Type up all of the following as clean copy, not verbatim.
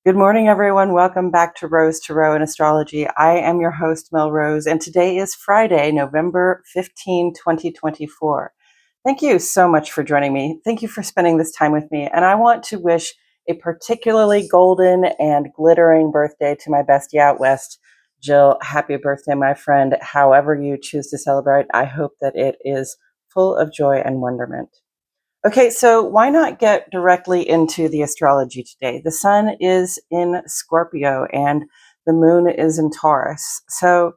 Good morning, everyone. Welcome back to Rose Tarot and Astrology. I am your host, Mel Rose, and today is Friday, November 15, 2024. Thank you so much for joining me. Thank you for spending this time with me. And I want to wish a particularly golden and glittering birthday to my bestie out west, Jill. Happy birthday, my friend. However you choose to celebrate, I hope that it is full of joy and wonderment. Okay, so why not get directly into the astrology today? The sun is in Scorpio and the moon is in Taurus. So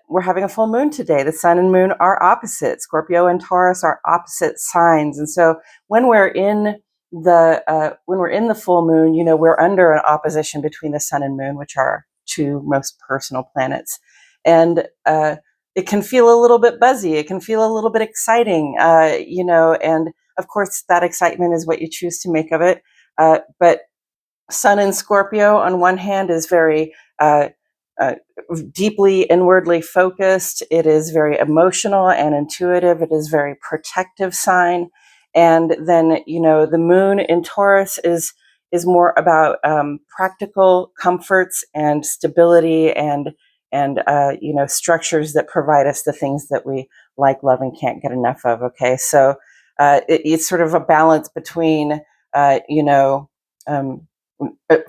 we're having a full moon today. The sun and moon are opposite. Scorpio and Taurus are opposite signs, and so when we're in the full moon, we're under an opposition between the sun and moon, which are our two most personal planets, and it can feel a little bit buzzy. It can feel a little bit exciting, and of course, that excitement is what you choose to make of it. But Sun in Scorpio, on one hand, is very uh, deeply inwardly focused. It is very emotional and intuitive. It is very protective sign. And then, the moon in Taurus is more about practical comforts and stability and structures that provide us the things that we like, love, and can't get enough of. Okay, so it's sort of a balance between, um,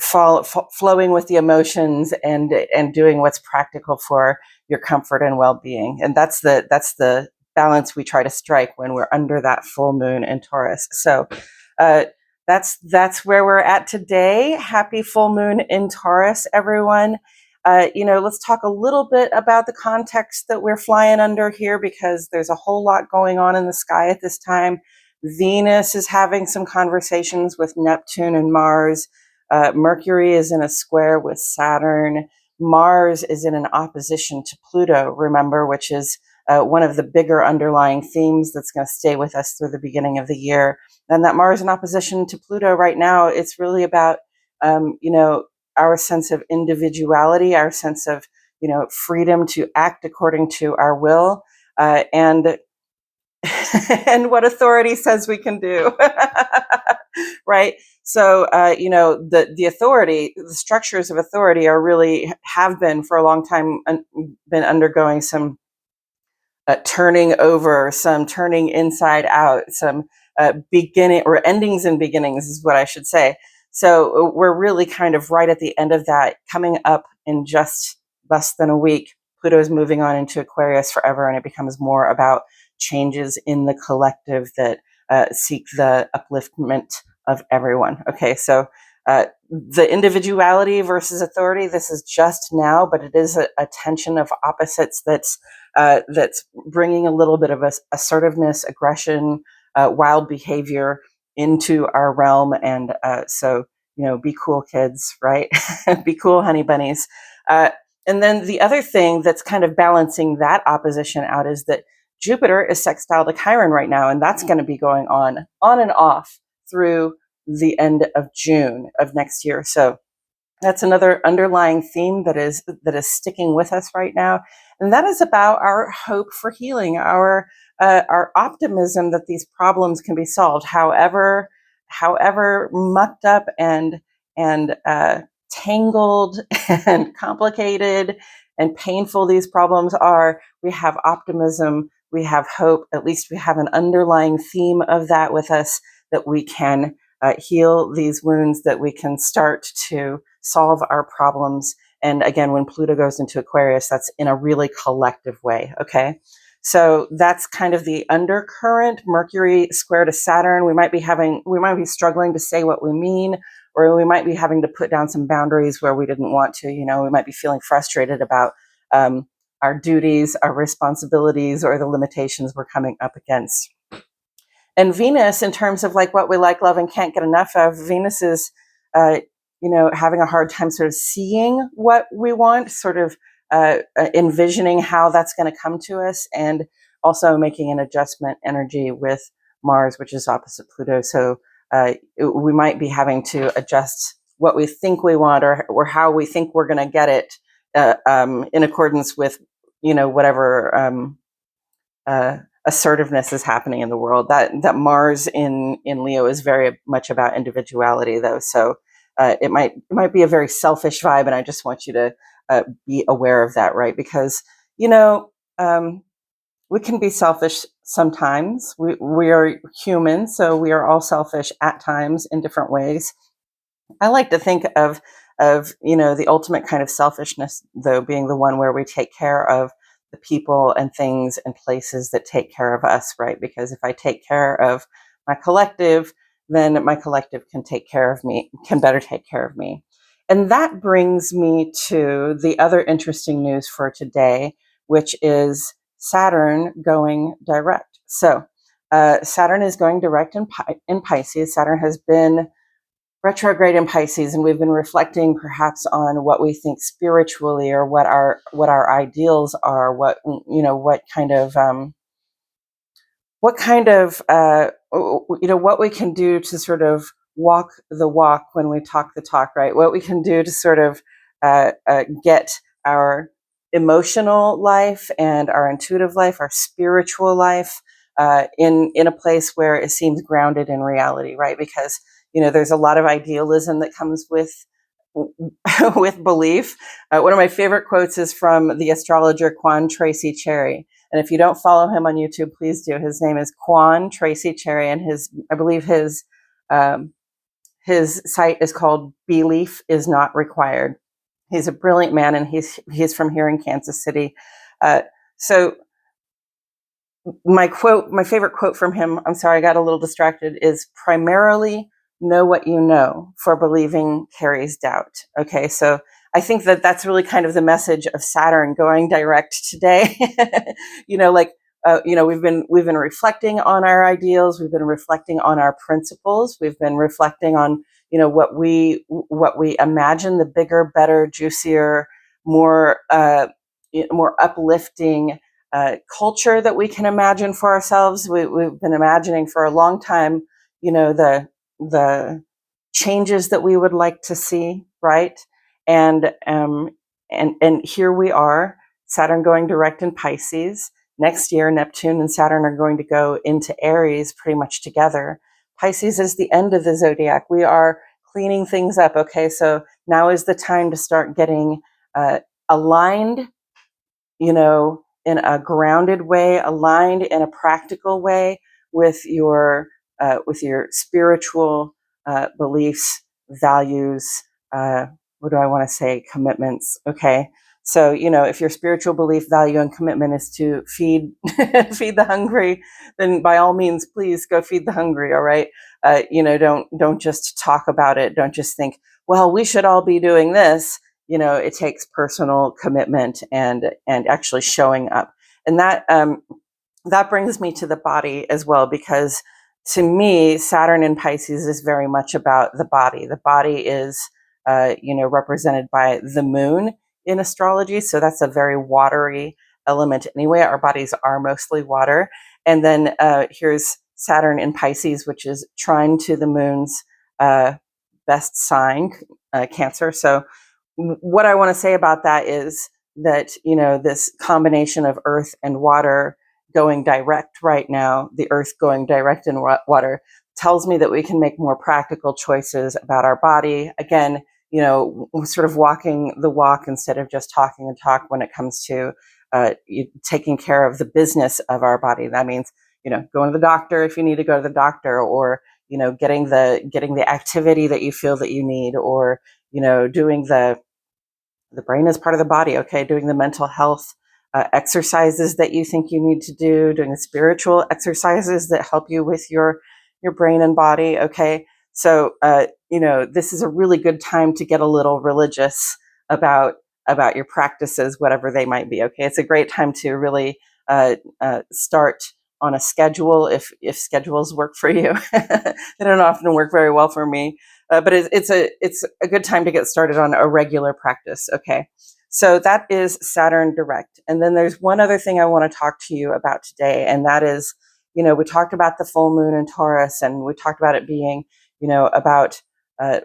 flowing with the emotions and doing what's practical for your comfort and well-being. And that's the balance we try to strike when we're under that full moon in Taurus. So that's where we're at today. Happy full moon in Taurus, everyone. Let's talk a little bit about the context that we're flying under here, because there's a whole lot going on in the sky at this time. Venus is having some conversations with Neptune and Mars. Mercury is in a square with Saturn. Mars is in an opposition to Pluto, remember, which is one of the bigger underlying themes that's going to stay with us through the beginning of the year. And that Mars in opposition to Pluto right now, it's really about, our sense of individuality, our sense of, freedom to act according to our will, and and what authority says we can do. Right? So, the authority, the structures of authority are really, have been for a long time, been undergoing some turning over, some turning inside out, some beginning or endings and beginnings is what I should say. So we're really kind of right at the end of that, coming up in just less than a week. Pluto is moving on into Aquarius forever, and it becomes more about changes in the collective that seek the upliftment of everyone. Okay, so the individuality versus authority, this is just now, but it is a tension of opposites that's bringing a little bit of assertiveness, aggression, wild behavior into our realm. And so, be cool, kids, right? Be cool, honey bunnies. And then the other thing that's kind of balancing that opposition out is that Jupiter is sextile to Chiron right now, and that's going to be going on and off through the end of June of next year. So that's another underlying theme that is sticking with us right now, and that is about our hope for healing, our optimism that these problems can be solved, however mucked up and tangled and complicated and painful these problems are. We have optimism, we have hope. At least we have an underlying theme of that with us, that we can heal these wounds, that we can start to solve our problems. And again, when Pluto goes into Aquarius, that's in a really collective way. Okay. So that's kind of the undercurrent. Mercury square to Saturn. We might be struggling to say what we mean, or we might be having to put down some boundaries where we didn't want to. We might be feeling frustrated about our duties, our responsibilities, or the limitations we're coming up against. And Venus, in terms of like what we like, love, and can't get enough of, Venus is, having a hard time sort of seeing what we want, sort of envisioning how that's going to come to us, and also making an adjustment energy with Mars, which is opposite Pluto. So we might be having to adjust what we think we want, or how we think we're going to get it, in accordance with, whatever assertiveness is happening in the world. That Mars in Leo is very much about individuality, though. So it might be a very selfish vibe, and I just want you to be aware of that, right? Because we can be selfish sometimes. We are human, so we are all selfish at times in different ways. I like to think of the ultimate kind of selfishness, though, being the one where we take care of the people and things and places that take care of us, right? Because if I take care of my collective, then my collective can take care of me, can better take care of me. And that brings me to the other interesting news for today, which is Saturn going direct. So Saturn is going direct in Pisces. Saturn has been retrograde in Pisces, and we've been reflecting perhaps on what we think spiritually, or what our ideals are, what kind of what we can do to sort of walk the walk when we talk the talk, right? What we can do to sort of get our emotional life and our intuitive life, our spiritual life, in a place where it seems grounded in reality, right? Because there's a lot of idealism that comes with with belief. One of my favorite quotes is from the astrologer Quan Tracy Cherry. And if you don't follow him on YouTube, please do. His name is Quan Tracy Cherry, and I believe his site is called Belief is Not Required. He's a brilliant man, and he's from here in Kansas City. So my favorite quote from him, I'm sorry, I got a little distracted, is primarily know what you know, for believing carries doubt. Okay, so I think that that's really kind of the message of Saturn going direct today. We've been reflecting on our ideals, we've been reflecting on our principles, we've been reflecting on what we imagine, the bigger, better, juicier, more uplifting culture that we can imagine for ourselves. We've been imagining for a long time, the changes that we would like to see, right? And here we are, Saturn going direct in Pisces. Next year, Neptune and Saturn are going to go into Aries pretty much together. Pisces is the end of the zodiac. We are cleaning things up. Okay, so now is the time to start getting aligned, in a grounded way, aligned in a practical way with your spiritual beliefs, values. What do I want to say? Commitments. Okay. So, if your spiritual belief, value, and commitment is to feed the hungry, then by all means, please go feed the hungry. All right. Don't just talk about it. Don't just think, well, we should all be doing this. It takes personal commitment and actually showing up. And that brings me to the body as well, because to me, Saturn in Pisces is very much about the body. The body is, represented by the moon in astrology. So that's a very watery element anyway. Our bodies are mostly water. And then here's Saturn in Pisces, which is trine to the moon's best sign, Cancer. So what I want to say about that is that, this combination of earth and water going direct right now, the earth going direct in water, tells me that we can make more practical choices about our body. Again, sort of walking the walk instead of just talking the talk when it comes to taking care of the business of our body. That means, going to the doctor if you need to go to the doctor, or, getting the activity that you feel that you need, or, doing the brain is part of the body. Okay. Doing the mental health exercises that you think you need to do, doing the spiritual exercises that help you with your brain and body. Okay. So, this is a really good time to get a little religious about your practices, whatever they might be. Okay. It's a great time to really start on a schedule if schedules work for you. They don't often work very well for me. But it's a good time to get started on a regular practice. Okay. So that is Saturn direct. And then there's one other thing I want to talk to you about today. And that is, we talked about the full moon in Taurus, and we talked about it being, about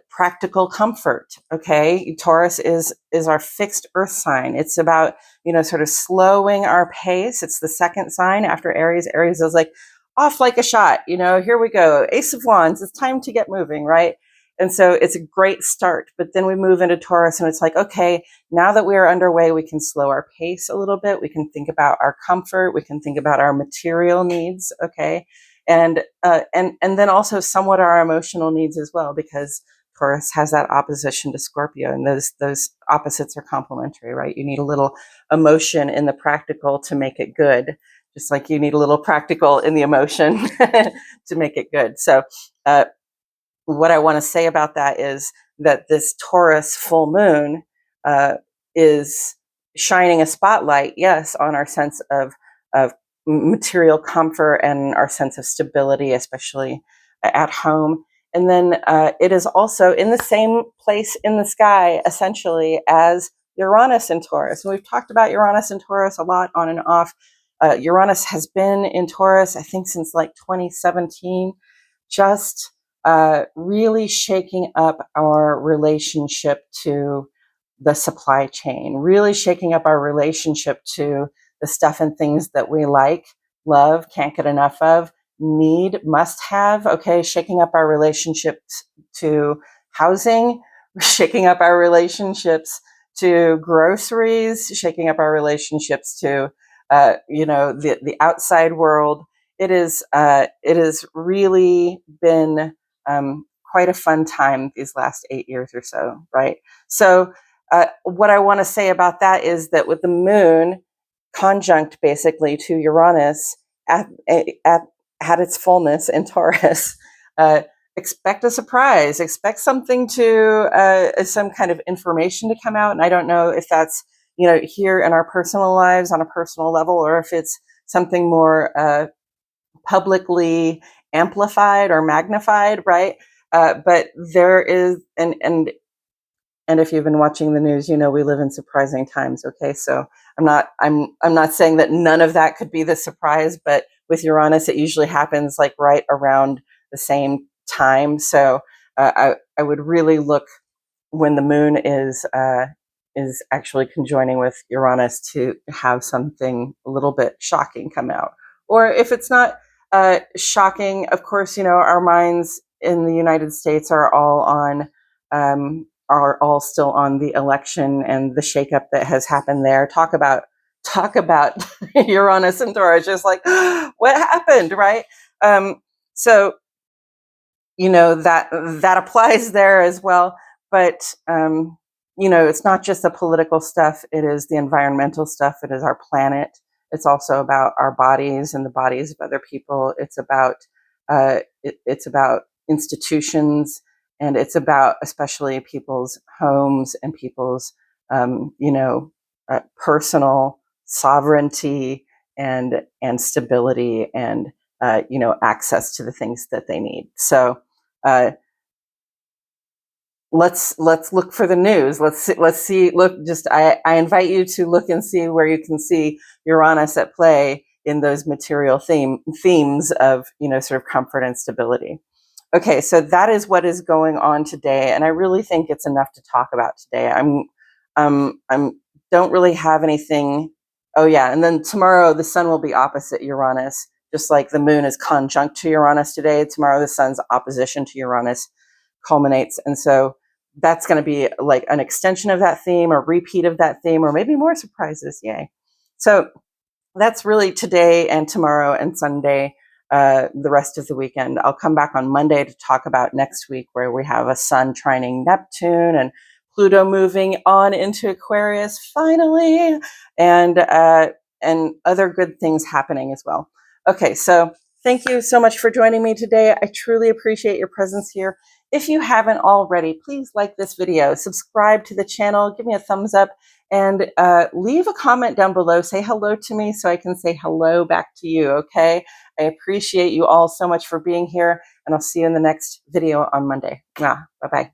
practical comfort. Okay. Taurus is our fixed earth sign. It's about, sort of slowing our pace. It's the second sign after Aries. Aries is like off like a shot, here we go. Ace of Wands. It's time to get moving, right? And so it's a great start. But then we move into Taurus and it's like, okay, now that we are underway, we can slow our pace a little bit. We can think about our comfort. We can think about our material needs. Okay. And then also somewhat our emotional needs as well, because Taurus has that opposition to Scorpio, and those opposites are complementary, right? You need a little emotion in the practical to make it good, just like you need a little practical in the emotion to make it good. So what I want to say about that is that this Taurus full moon is shining a spotlight, yes, on our sense of material comfort and our sense of stability, especially at home. And then it is also in the same place in the sky, essentially, as Uranus in Taurus. And we've talked about Uranus in Taurus a lot on and off. Uranus has been in Taurus, I think, since like 2017, just really shaking up our relationship to the supply chain, really shaking up our relationship to the stuff and things that we like, love, can't get enough of, need, must have. Okay, shaking up our relationships to housing, shaking up our relationships to groceries, shaking up our relationships to the outside world. It has really been quite a fun time these last 8 years or so, right? So what I want to say about that is that with the moon conjunct basically to Uranus at its fullness in Taurus, expect a surprise, expect something some kind of information to come out. And I don't know if that's, here in our personal lives on a personal level, or if it's something more publicly amplified or magnified, right? But there is, and if you've been watching the news, we live in surprising times. Okay, so I'm not saying that none of that could be the surprise, but with Uranus, it usually happens like right around the same time. So I would really look when the moon is actually conjoining with Uranus to have something a little bit shocking come out. Or if it's not shocking, of course, our minds in the United States are all still on the election and the shakeup that has happened there. Talk about Uranus and Taurus, just like what happened, right? So that applies there as well. But it's not just the political stuff; it is the environmental stuff. It is our planet. It's also about our bodies and the bodies of other people. It's about it's about institutions, and it's about especially people's homes and people's personal sovereignty and stability and access to the things that they need. So let's look for the news. Let's see. Look, I invite you to look and see where you can see Uranus at play in those material themes of sort of comfort and stability. Okay, so that is what is going on today, and I really think it's enough to talk about today. I'm don't really have anything. Oh yeah, and then tomorrow the sun will be opposite Uranus, just like the moon is conjunct to Uranus today. Tomorrow the sun's opposition to Uranus culminates, and so that's going to be like an extension of that theme, a repeat of that theme, or maybe more surprises. Yay! So that's really today and tomorrow and Sunday. The rest of the weekend. I'll come back on Monday to talk about next week, where we have a sun trining Neptune and Pluto moving on into Aquarius finally, and other good things happening as well. Okay, so thank you so much for joining me today. I truly appreciate your presence here. If you haven't already, please like this video, subscribe to the channel, give me a thumbs up, and leave a comment down below. Say hello to me so I can say hello back to you, okay? I appreciate you all so much for being here, and I'll see you in the next video on Monday. Bye-bye.